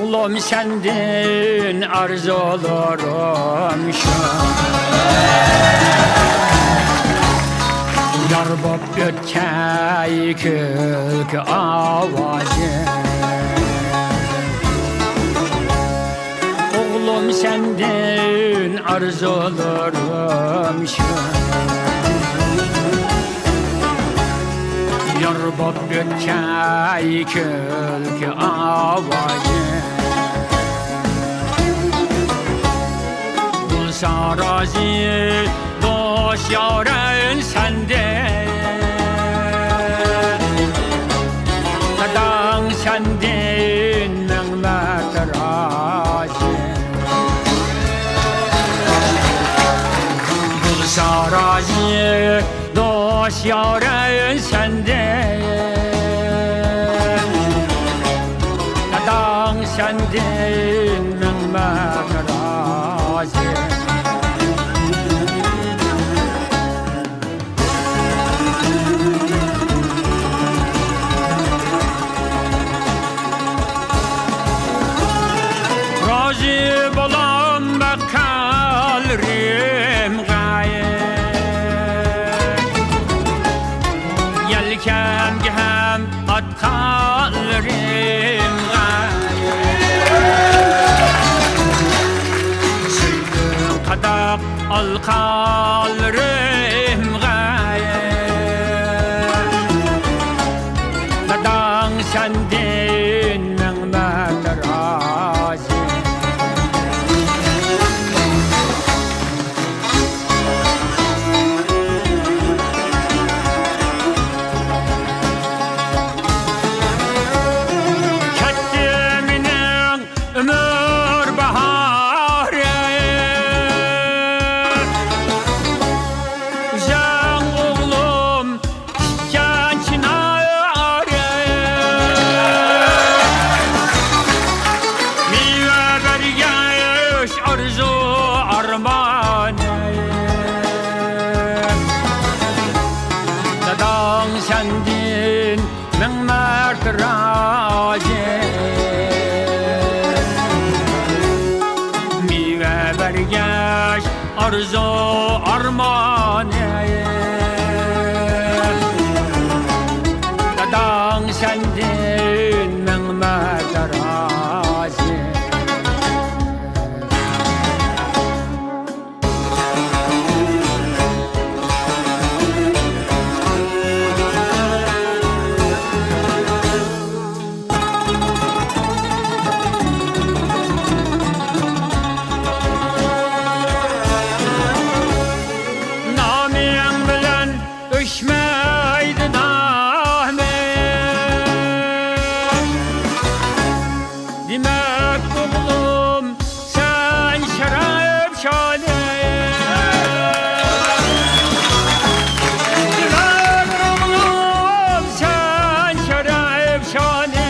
Oğlum sendin arz olurum şu Yar bop ötkey kök avacı Oğlum sendin arz olurum şu Yar bop ötkey kök avacı Sarazi dost yaren sende Kadang sendin mehmet razi Gul sarazi dost yaren sende Kadang sendin mehmet razi Razı bolam bakalrim gayet Yelkem gehem atkalrim gayet Süydüm kadak alkalrim gayet Kadang sendin mehmet razi Ömür baharı Can oğlum can çınarı Meyve bergeş arzu armanı Dadan sendin mehmet razi Bergeş arzu armanı Dadan sendin mehmet razi Düşmeydin Ahmet Demek oğlum sen şeref şale Demek oğlum sen şeref şale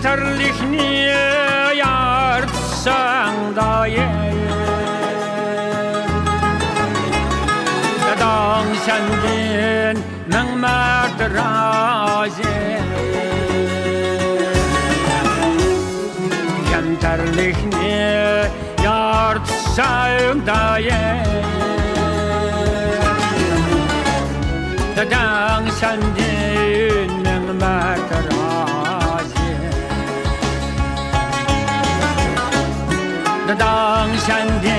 Terlikni yartsan da Dadan sendin mehmet razi Terlikni yartsan da Dadan sendin mehmet razi Dadan sendin